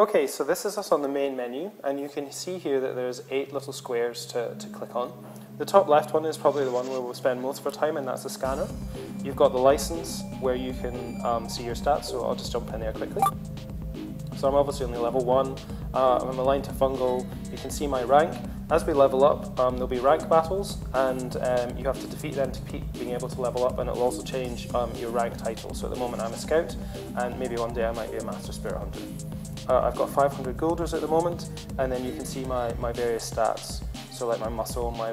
Okay, so this is us on the main menu, and you can see here that there's 8 little squares to click on. The top left one is probably the one where we'll spend most of our time, and that's the scanner. You've got the license where you can see your stats, so I'll just jump in there quickly. So I'm obviously only level 1, I'm aligned to fungal, you can see my rank. As we level up, there'll be rank battles, and you have to defeat them to keep being able to level up, and it'll also change your rank title. So at the moment I'm a scout, and maybe one day I might be a master spirit hunter. I've got 500 guilders at the moment, and then you can see my various stats. So like my muscle, my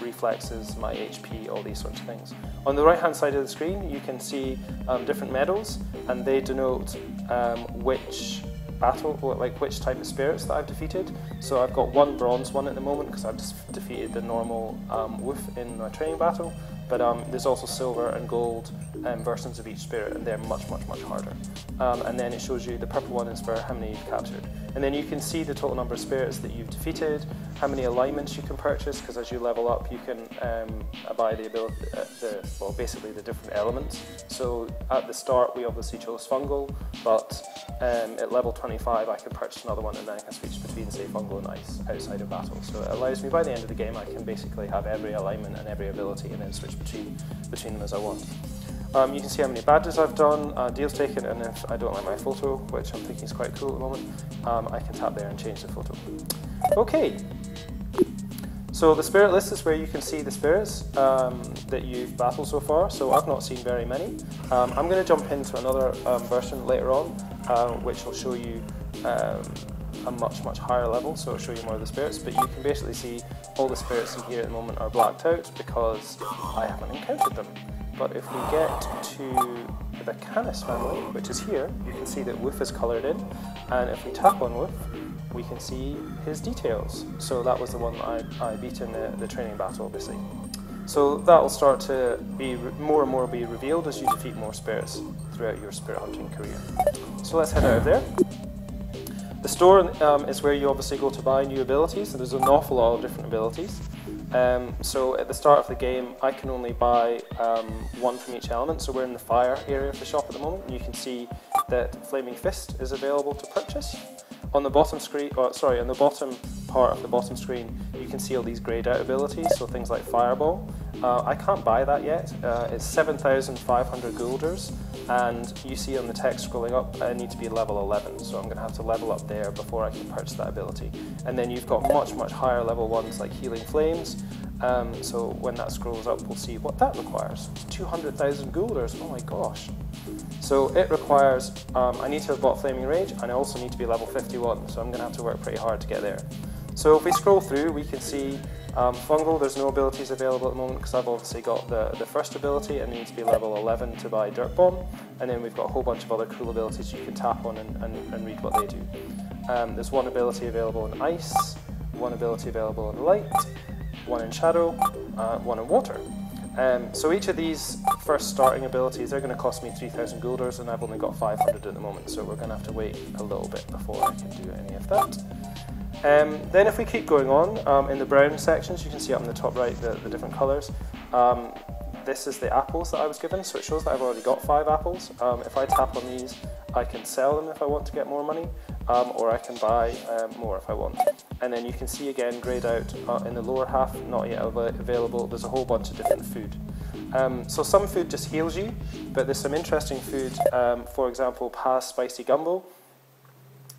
reflexes, my HP, all these sorts of things. On the right hand side of the screen you can see different medals, and they denote which which type of spirits that I've defeated. So I've got 1 bronze one at the moment because I've just defeated the normal wolf in my training battle, but there's also silver and gold versions of each spirit, and they're much harder. And then it shows you the purple one is for how many you've captured. And then you can see the total number of spirits that you've defeated, how many alignments you can purchase, because as you level up you can buy the ability, basically the different elements. So at the start we obviously chose fungal, but at level 25 I can purchase another one, and then I can switch between, say, fungal and ice outside of battle. So it allows me, by the end of the game, I can basically have every alignment and every ability and then switch between them as I want. You can see how many badges I've done, deals taken, and if I don't like my photo, which I'm thinking is quite cool at the moment, I can tap there and change the photo. Okay, so the spirit list is where you can see the spirits that you've battled so far. So I've not seen very many. I'm going to jump into another version later on, which will show you a much higher level, so it'll show you more of the spirits, but you can basically see all the spirits in here at the moment are blacked out because I haven't encountered them. But if we get to the Canis family, which is here, you can see that Woof is coloured in, and if we tap on Woof, we can see his details. So that was the one that I beat in the training battle, obviously. So that will start to be more and more be revealed as you defeat more spirits throughout your spirit hunting career. So let's head out of there. The store is where you obviously go to buy new abilities, and there's an awful lot of different abilities. So at the start of the game I can only buy 1 from each element, so we're in the fire area of the shop at the moment, and you can see that Flaming Fist is available to purchase. On the bottom screen, on the bottom part of the bottom screen, you can see all these greyed out abilities, so things like Fireball. I can't buy that yet. It's 7,500 guilders, and you see on the text scrolling up, I need to be level 11, so I'm going to have to level up there before I can purchase that ability. And then you've got much higher level ones like Healing Flames, so when that scrolls up we'll see what that requires. 200,000 guilders, oh my gosh. So it requires, I need to have bought Flaming Rage, and I also need to be level 51, so I'm going to have to work pretty hard to get there. So if we scroll through, we can see fungal, there's no abilities available at the moment because I've obviously got the first ability and need to be level 11 to buy Dirt Bomb, and then we've got a whole bunch of other cool abilities you can tap on and read what they do. There's 1 ability available in Ice, 1 ability available in Light, 1 in Shadow, 1 in Water. So each of these first starting abilities, they're going to cost me 3,000 guilders, and I've only got 500 at the moment, so we're going to have to wait a little bit before I can do any of that. Then if we keep going on, in the brown sections, you can see up in the top right the different colours. This is the apples that I was given, so it shows that I've already got 5 apples. If I tap on these, I can sell them if I want to get more money, or I can buy more if I want. And then you can see again, greyed out in the lower half, not yet available, there's a whole bunch of different food. So some food just heals you, but there's some interesting food, for example, Paz Spicy Gumbo.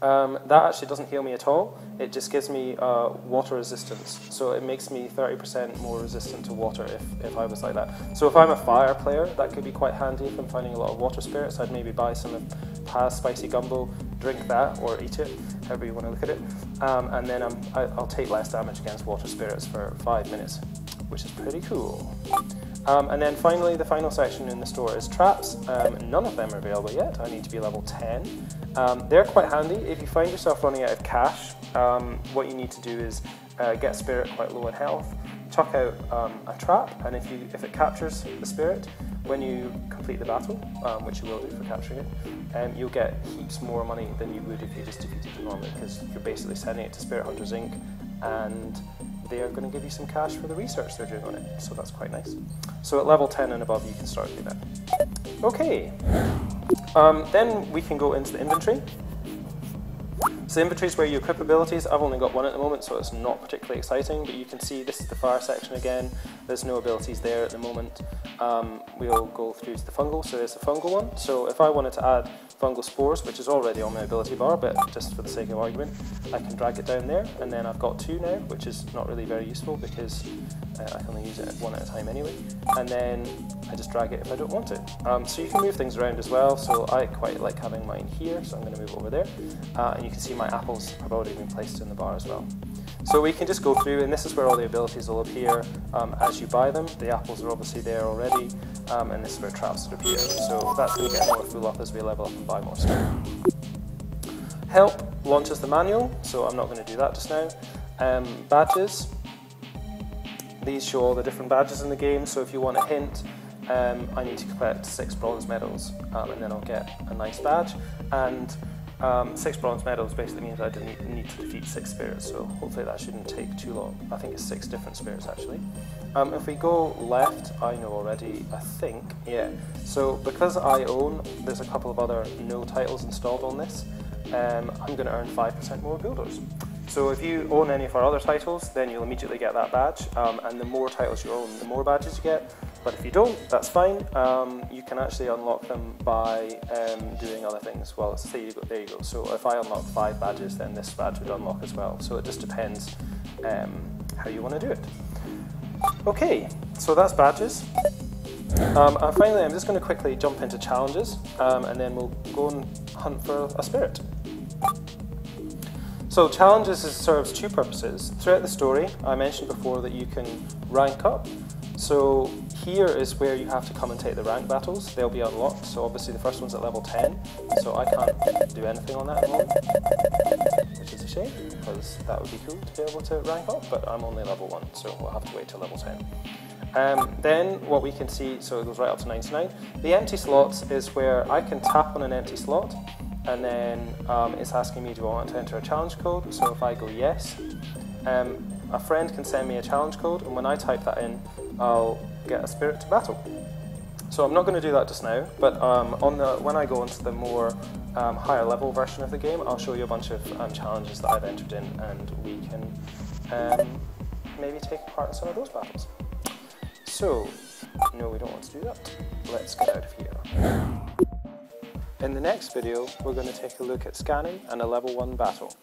That actually doesn't heal me at all, it just gives me water resistance, so it makes me 30% more resistant to water if I was like that. So if I'm a fire player, that could be quite handy if I'm finding a lot of water spirits. I'd maybe buy some of Paz Spicy Gumbo, drink that or eat it, however you want to look at it, and then I'll take less damage against water spirits for 5 minutes, which is pretty cool. And then finally, the final section in the store is traps. None of them are available yet. I need to be level 10. They're quite handy. If you find yourself running out of cash, what you need to do is get a spirit quite low in health, chuck out a trap, and if it captures the spirit, when you complete the battle, which you will do for capturing it, you'll get heaps more money than you would if you just defeated it normally, because you're basically sending it to Spirit Hunters Inc. and they are going to give you some cash for the research they're doing on it, so that's quite nice. So at level 10 and above you can start doing that. Okay, then we can go into the inventory. So inventory is where you equip abilities. I've only got one at the moment, so it's not particularly exciting, but you can see this is the fire section again. There's no abilities there at the moment. We'll go through to the fungal, so there's the fungal one. So if I wanted to add fungal spores, which is already on my ability bar, but just for the sake of argument, I can drag it down there, and then I've got 2 now, which is not really very useful because I can only use it 1 at a time anyway. And then I just drag it if I don't want it. So you can move things around as well, so I quite like having mine here, so I'm going to move over there. And you can see my apples have already been placed in the bar as well. So we can just go through, and this is where all the abilities will appear as you buy them. The apples are obviously there already, and this is where traps will appear. So that's going to get more full up as we level up and buy more stuff. Help launches the manual, so I'm not going to do that just now. Badges. These show all the different badges in the game, so if you want a hint, I need to collect 6 bronze medals, and then I'll get a nice badge. And 6 bronze medals basically means I didn't need to defeat 6 spirits, so hopefully that shouldn't take too long. I think it's 6 different spirits actually. If we go left, I know already, I think, yeah. So because I own, there's a couple of other no titles installed on this, I'm going to earn 5% more builders. So if you own any of our other titles, then you'll immediately get that badge, and the more titles you own, the more badges you get. But if you don't, that's fine. You can actually unlock them by doing other things. Well, say you go, there you go. So if I unlock 5 badges, then this badge would unlock as well. So it just depends how you want to do it. Okay, so that's badges. And finally, I'm just going to quickly jump into challenges, and then we'll go and hunt for a spirit. So challenges serves 2 purposes. Throughout the story, I mentioned before that you can rank up. So here is where you have to come and take the rank battles. They'll be unlocked. So obviously the first one's at level 10, so I can't do anything on that at the moment, which is a shame, because that would be cool to be able to rank up, but I'm only level 1, so we'll have to wait till level 10. Then what we can see, so it goes right up to 99. The empty slots is where I can tap on an empty slot, and then it's asking me, do I want to enter a challenge code? So if I go yes, a friend can send me a challenge code, and when I type that in, I'll get a spirit to battle. So I'm not going to do that just now, but when I go into the more higher level version of the game, I'll show you a bunch of challenges that I've entered in, and we can maybe take part in some of those battles. So, no, we don't want to do that. Let's get out of here. In the next video, we're going to take a look at scanning and a level 1 battle.